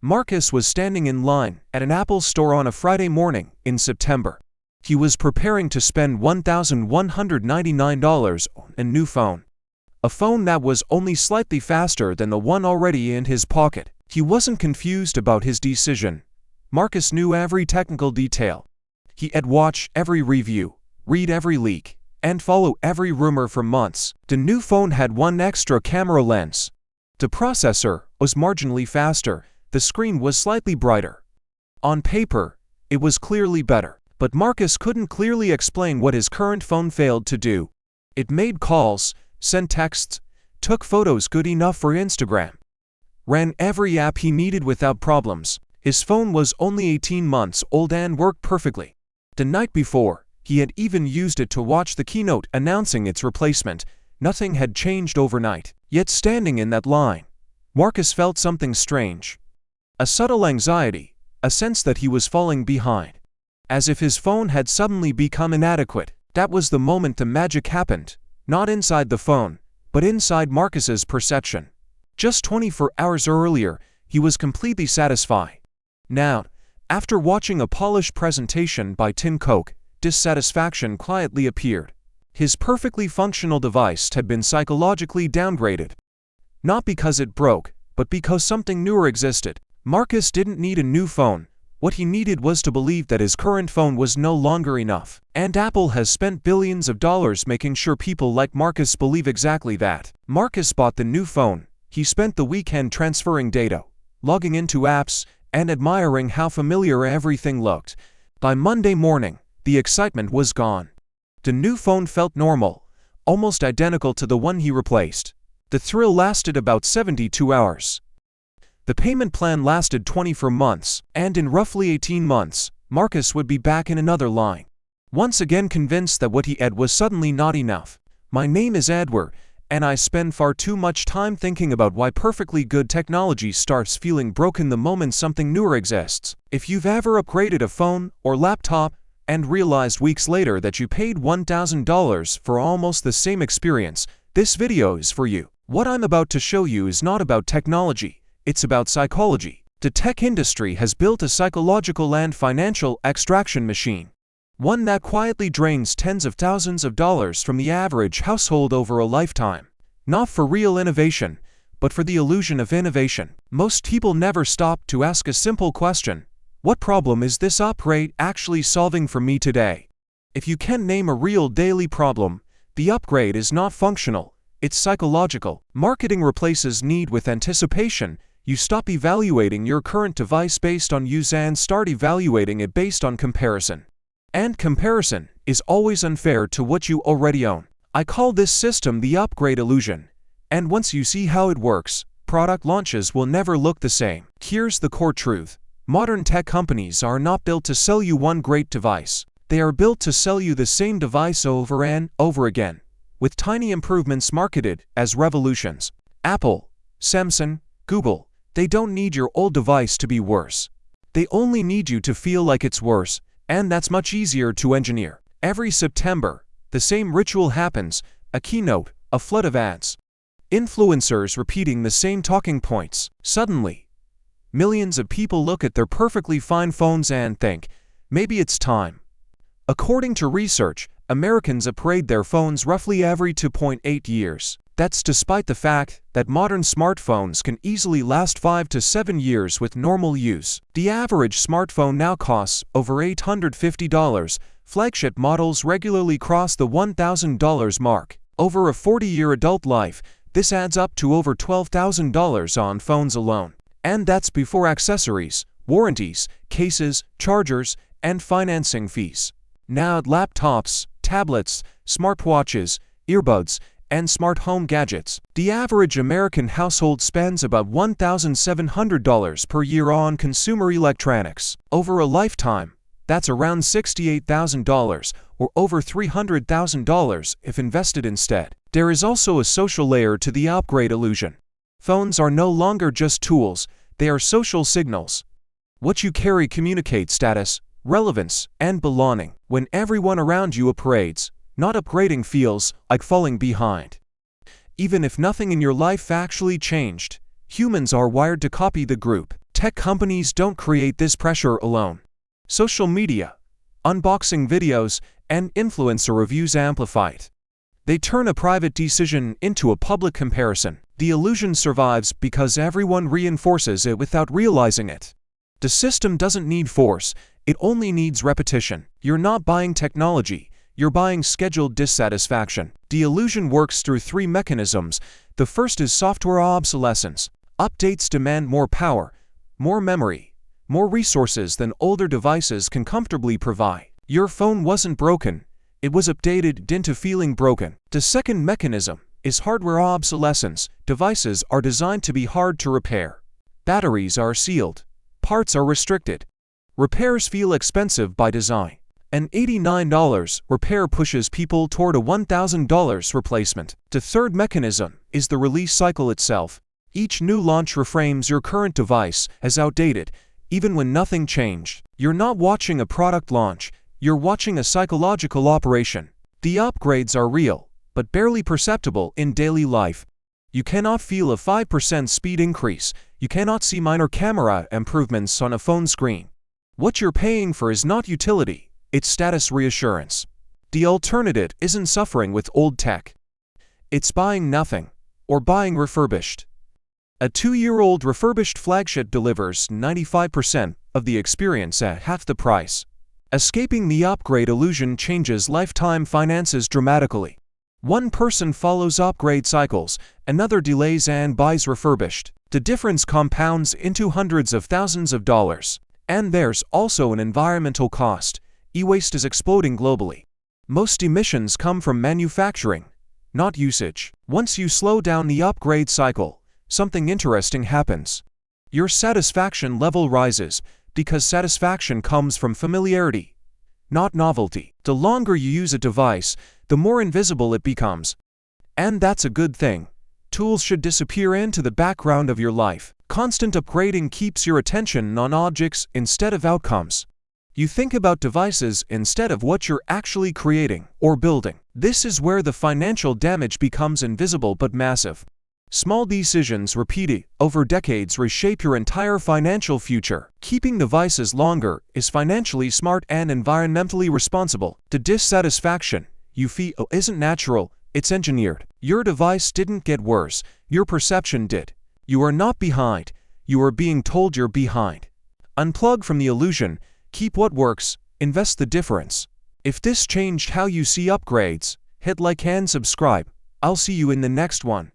Marcus was standing in line at an Apple store on a Friday morning in September. He was preparing to spend $1,199 on a new phone. A phone that was only slightly faster than the one already in his pocket. He wasn't confused about his decision. Marcus knew every technical detail. He had watched every review, read every leak, and follow every rumor for months. The new phone had one extra camera lens. The processor was marginally faster. The screen was slightly brighter. On paper, it was clearly better. But Marcus couldn't clearly explain what his current phone failed to do. It made calls, sent texts, took photos good enough for Instagram, ran every app he needed without problems. His phone was only 18 months old and worked perfectly. The night before, he had even used it to watch the keynote announcing its replacement. Nothing had changed overnight. Yet standing in that line, Marcus felt something strange. A subtle anxiety, a sense that he was falling behind. As if his phone had suddenly become inadequate. That was the moment the magic happened. Not inside the phone, but inside Marcus's perception. Just 24 hours earlier, he was completely satisfied. Now, after watching a polished presentation by Tim Cook, dissatisfaction quietly appeared. His perfectly functional device had been psychologically downgraded. Not because it broke, but because something newer existed. Marcus didn't need a new phone. What he needed was to believe that his current phone was no longer enough. And Apple has spent billions of dollars making sure people like Marcus believe exactly that. Marcus bought the new phone. He spent the weekend transferring data, logging into apps, and admiring how familiar everything looked. By Monday morning, the excitement was gone. The new phone felt normal, almost identical to the one he replaced. The thrill lasted about 72 hours. The payment plan lasted 24 months, and in roughly 18 months, Marcus would be back in another line. Once again convinced that what he had was suddenly not enough. My name is Edward, and I spend far too much time thinking about why perfectly good technology starts feeling broken the moment something newer exists. If you've ever upgraded a phone or laptop and realized weeks later that you paid $1,000 for almost the same experience, this video is for you. What I'm about to show you is not about technology, it's about psychology. The tech industry has built a psychological and financial extraction machine. One that quietly drains tens of thousands of dollars from the average household over a lifetime. Not for real innovation, but for the illusion of innovation. Most people never stop to ask a simple question: what problem is this upgrade actually solving for me today? If you can't name a real daily problem, the upgrade is not functional, it's psychological. Marketing replaces need with anticipation. You stop evaluating your current device based on use and start evaluating it based on comparison. And comparison is always unfair to what you already own. I call this system the upgrade illusion. And once you see how it works, product launches will never look the same. Here's the core truth. Modern tech companies are not built to sell you one great device. They are built to sell you the same device over and over again, with tiny improvements marketed as revolutions. Apple, Samsung, Google, they don't need your old device to be worse. They only need you to feel like it's worse, and that's much easier to engineer. Every September, the same ritual happens: a keynote, a flood of ads, influencers repeating the same talking points. Suddenly, millions of people look at their perfectly fine phones and think, maybe it's time. According to research, Americans upgrade their phones roughly every 2.8 years. That's despite the fact that modern smartphones can easily last 5 to 7 years with normal use. The average smartphone now costs over $850. Flagship models regularly cross the $1,000 mark. Over a 40-year adult life, this adds up to over $12,000 on phones alone. And that's before accessories, warranties, cases, chargers, and financing fees. Now laptops, tablets, smartwatches, earbuds, and smart home gadgets. The average American household spends about $1,700 per year on consumer electronics. Over a lifetime, that's around $68,000 or over $300,000 if invested instead. There is also a social layer to the upgrade illusion. Phones are no longer just tools, they are social signals. What you carry communicates status, relevance, and belonging. When everyone around you upgrades, not upgrading feels like falling behind. Even if nothing in your life actually changed, humans are wired to copy the group. Tech companies don't create this pressure alone. Social media, unboxing videos, and influencer reviews amplify it. They turn a private decision into a public comparison. The illusion survives because everyone reinforces it without realizing it. The system doesn't need force, it only needs repetition. You're not buying technology, you're buying scheduled dissatisfaction. The illusion works through three mechanisms. The first is software obsolescence. Updates demand more power, more memory, more resources than older devices can comfortably provide. Your phone wasn't broken, it was updated into feeling broken. The second mechanism is hardware obsolescence. Devices are designed to be hard to repair. Batteries are sealed. Parts are restricted. Repairs feel expensive by design. An $89 repair pushes people toward a $1,000 replacement. The third mechanism is the release cycle itself. Each new launch reframes your current device as outdated, even when nothing changed. You're not watching a product launch, you're watching a psychological operation. The upgrades are real, but barely perceptible in daily life. You cannot feel a 5% speed increase, you cannot see minor camera improvements on a phone screen. What you're paying for is not utility, it's status reassurance. The alternative isn't suffering with old tech. It's buying nothing, or buying refurbished. A 2-year-old refurbished flagship delivers 95% of the experience at half the price. Escaping the upgrade illusion changes lifetime finances dramatically. One person follows upgrade cycles, another delays and buys refurbished. The difference compounds into hundreds of thousands of dollars. And there's also an environmental cost. E-waste is exploding globally. Most emissions come from manufacturing, not usage. Once you slow down the upgrade cycle, something interesting happens. Your satisfaction level rises, because satisfaction comes from familiarity, not novelty. The longer you use a device, the more invisible it becomes. And that's a good thing. Tools should disappear into the background of your life. Constant upgrading keeps your attention on objects instead of outcomes. You think about devices instead of what you're actually creating or building. This is where the financial damage becomes invisible but massive. Small decisions repeated over decades reshape your entire financial future. Keeping devices longer is financially smart and environmentally responsible. The dissatisfaction you feel isn't natural, it's engineered. Your device didn't get worse, your perception did. You are not behind, you are being told you're behind. Unplug from the illusion, keep what works, invest the difference. If this changed how you see upgrades, hit like and subscribe. I'll see you in the next one.